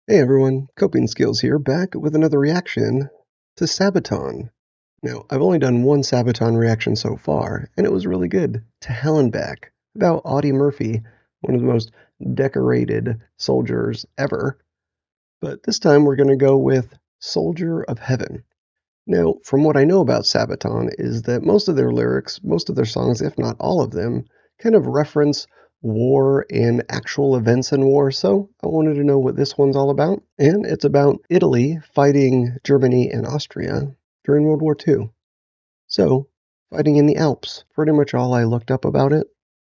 Hey everyone, Coping Skills here, back with another reaction to Sabaton. Now, I've only done one Sabaton reaction so far, and it was really good. To Hell and Back, about Audie Murphy, one of the most decorated soldiers ever. But this time we're going to go with Soldier of Heaven. Now, from what I know about Sabaton is that most of their lyrics, most of their songs, if not all of them, kind of reference war and actual events in war, so I wanted to know what this one's all about. And it's about Italy fighting Germany and Austria during World War II. So, fighting in the Alps, pretty much all I looked up about it.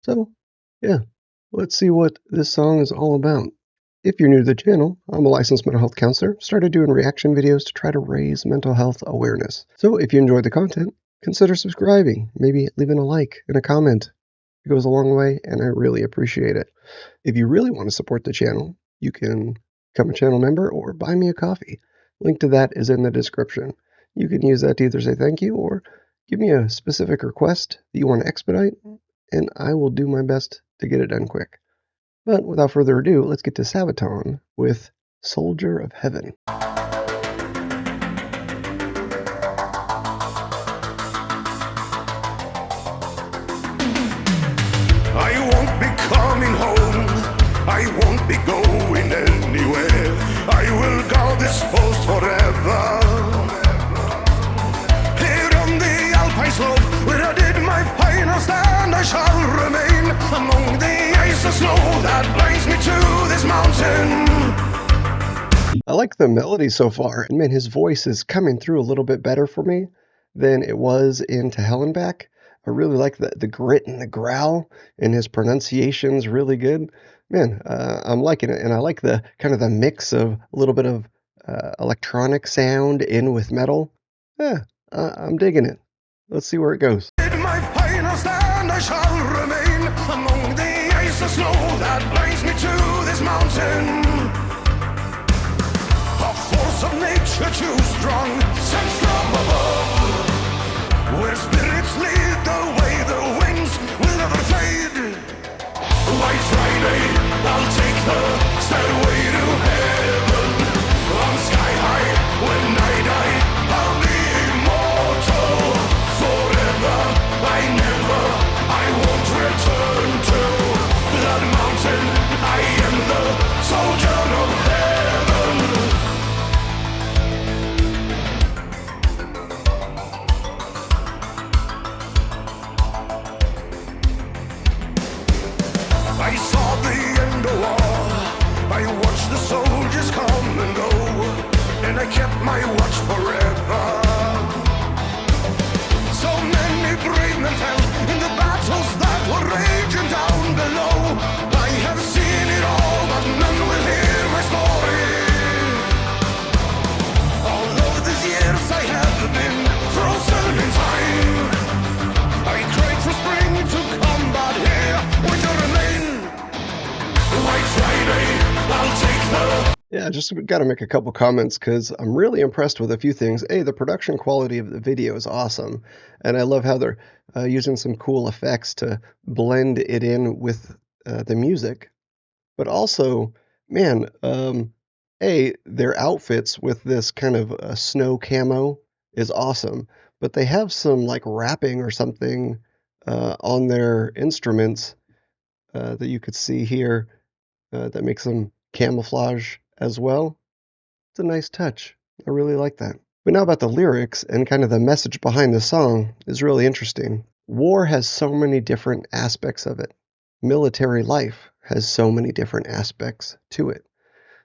So, yeah, let's see what this song is all about. If you're new to the channel, I'm a licensed mental health counselor, started doing reaction videos to try to raise mental health awareness. So if you enjoyed the content, consider subscribing, maybe leaving a like and a comment. It goes a long way, and I really appreciate it. If you really want to support the channel, you can become a channel member or buy me a coffee. Link to that is in the description. You can use that to either say thank you or give me a specific request that you want to expedite, and I will do my best to get it done quick. But without further ado, let's get to Sabaton with Soldier of Heaven. I won't be coming home, I won't be going anywhere. I will guard this post forever. Here on the Alpine slope, where I did my final stand, I shall remain among the ice and snow that binds me to this mountain. I like the melody so far, and man, his voice is coming through a little bit better for me than it was in To Hell and Back. I really like the grit and the growl, and his pronunciation's really good. Man, I'm liking it, and I like the kind of the mix of a little bit of electronic sound in with metal. Yeah, I'm digging it. Let's see where it goes. In my final stand, I shall remain among the ice and snow that binds me to this mountain. A force of nature too strong, sent from above, where spirits lead the way, the wings will never fade. White Friday, I'll take the stairway to heaven. On sky high, when I die, I'll be immortal. Forever, I won't return to that mountain. I am the soldier of heaven. I saw the end of war, I watched the soldiers come and go, and I kept my watch forever. So many brave men fell in the battles that were raging down below. I have seen it all, but none will hear my story. All of these years I have been frozen in time. I cried for spring to come, but here winter remain. White Friday, I'll take the... Yeah, just got to make a couple comments because I'm really impressed with a few things. A, the production quality of the video is awesome, and I love how they're using some cool effects to blend it in with the music. But also, man, A, their outfits with this kind of snow camo is awesome, but they have some like rapping or something on their instruments that you could see here that makes them camouflage as well. It's a nice touch. I really like that. But now about the lyrics and kind of the message behind the song is really interesting. War has so many different aspects of it. Military life has so many different aspects to it.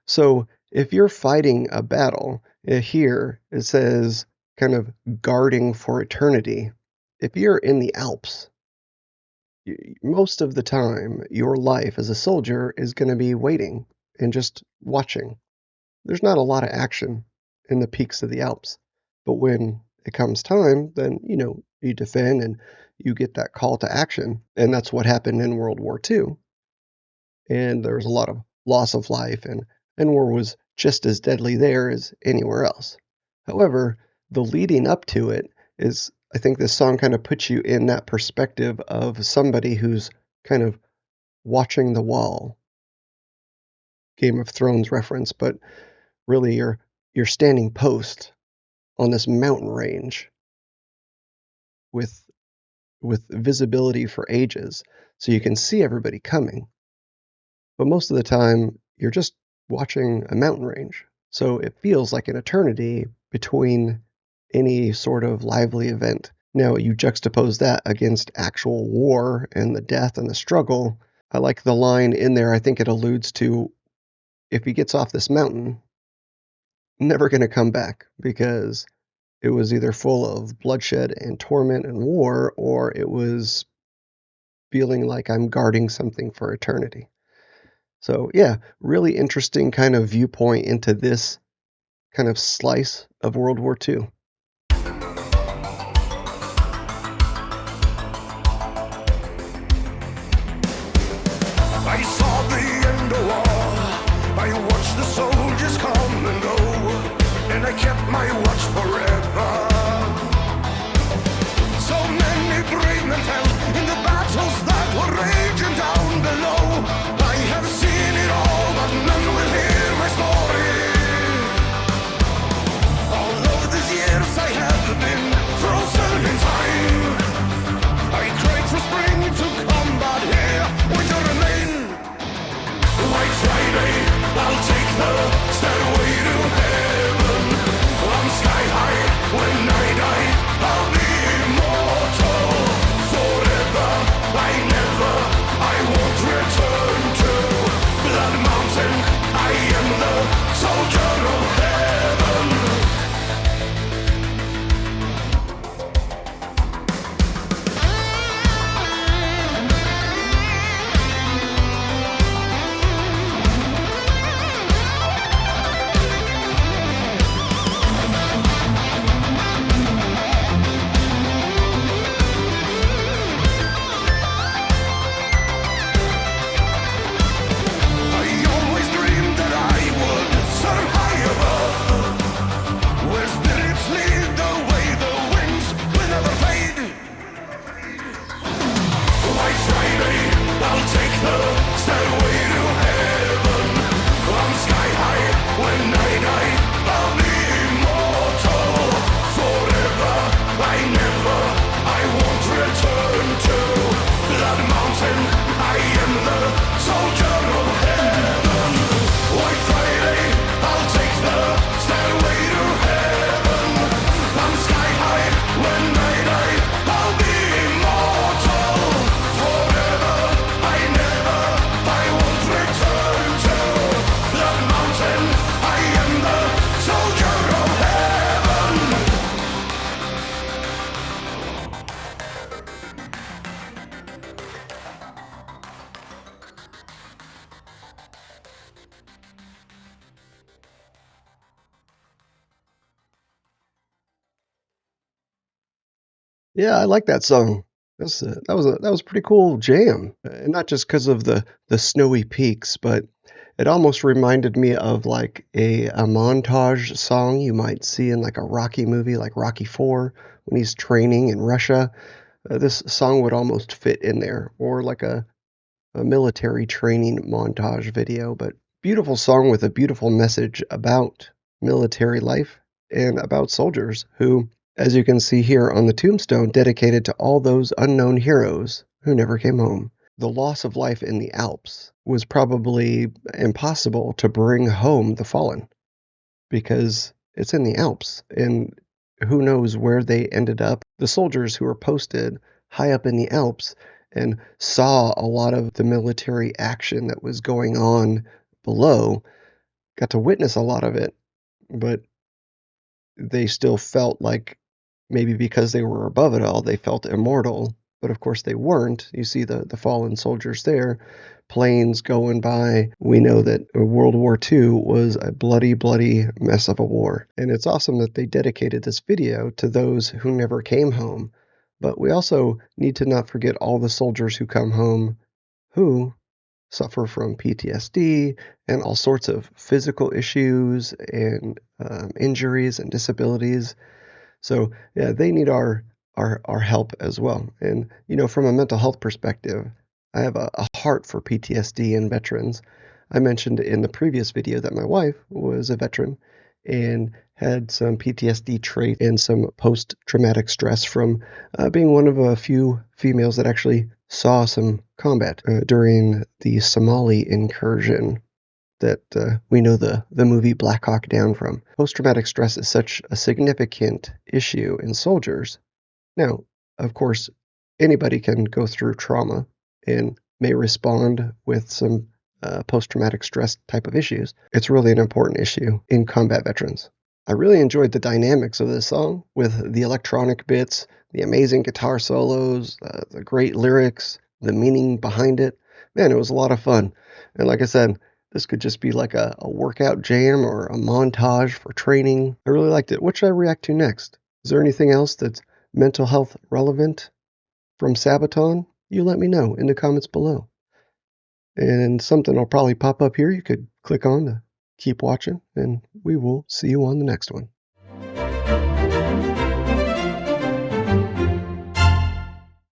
So if you're fighting a battle, here it says kind of guarding for eternity. If you're in the Alps, most of the time, your life as a soldier is going to be waiting and just watching. There's not a lot of action in the peaks of the Alps, but when it comes time, then, you defend and you get that call to action. And that's what happened in World War II. And there was a lot of loss of life, and war was just as deadly there as anywhere else. However, the leading up to it is, I think this song kind of puts you in that perspective of somebody who's kind of watching the wall, Game of Thrones reference, but really you're standing post on this mountain range with visibility for ages, so you can see everybody coming. But most of the time, you're just watching a mountain range. So it feels like an eternity between any sort of lively event. Now, you juxtapose that against actual war and the death and the struggle. I like the line in there. I think it alludes to if he gets off this mountain, never going to come back because it was either full of bloodshed and torment and war, or it was feeling like I'm guarding something for eternity. So, yeah, really interesting kind of viewpoint into this kind of slice of World War II. I saw the end of war. I watched the soldiers come and go, and I kept my watch forever. So many brave men fell in the battles that were raging down below. I have seen it all, but none will hear my story. All of these years I have been frozen in time. I cried for spring to come, but here winter remain. White Friday, I'll take the stairway to heaven. I'm sky high when I die. I'll be immortal forever. I won't return to Blood Mountain. I am the soldier of heaven. I always dreamed that I would soar high above, where spirits lead the way, the winds will never fade. White Friday, I'll take the stairway to heaven. I'm sky high when I die. I'll be immortal forever. I won't return to Blood Mountain. I am the soldier of heaven. White Friday, I'll take the stairway to heaven. I'm sky high when I die. I'll be immortal forever. I won't return to Blood Mountain. I am the soldier of heaven. Yeah, I like that song. That was a pretty cool jam, and not just because of the snowy peaks, but it almost reminded me of like a montage song you might see in like a Rocky movie, like Rocky 4, when he's training in Russia. This song would almost fit in there, or like a military training montage video. But beautiful song with a beautiful message about military life and about soldiers who, as you can see here on the tombstone, dedicated to all those unknown heroes who never came home. The loss of life in the Alps was probably impossible to bring home the fallen because it's in the Alps, and who knows where they ended up. The soldiers who were posted high up in the Alps and saw a lot of the military action that was going on below got to witness a lot of it, but they still felt like maybe because they were above it all, they felt immortal. But of course they weren't. You see the fallen soldiers there, planes going by. We know that World War II was a bloody, bloody mess of a war. And it's awesome that they dedicated this video to those who never came home. But we also need to not forget all the soldiers who come home who suffer from PTSD and all sorts of physical issues and injuries and disabilities. So yeah, they need our help as well. And from a mental health perspective, I have a heart for PTSD and veterans. I mentioned in the previous video that my wife was a veteran and had some PTSD trait and some post-traumatic stress from being one of a few females that actually saw some combat during the Somali incursion that we know the movie Black Hawk Down from. Post-traumatic stress is such a significant issue in soldiers. Now, of course, anybody can go through trauma and may respond with some post-traumatic stress type of issues. It's really an important issue in combat veterans. I really enjoyed the dynamics of this song with the electronic bits, the amazing guitar solos, the great lyrics, the meaning behind it. Man, it was a lot of fun. And like I said, this could just be like a workout jam or a montage for training. I really liked it. What should I react to next? Is there anything else that's mental health relevant from Sabaton? You let me know in the comments below. And something will probably pop up here you could click on to keep watching, and we will see you on the next one.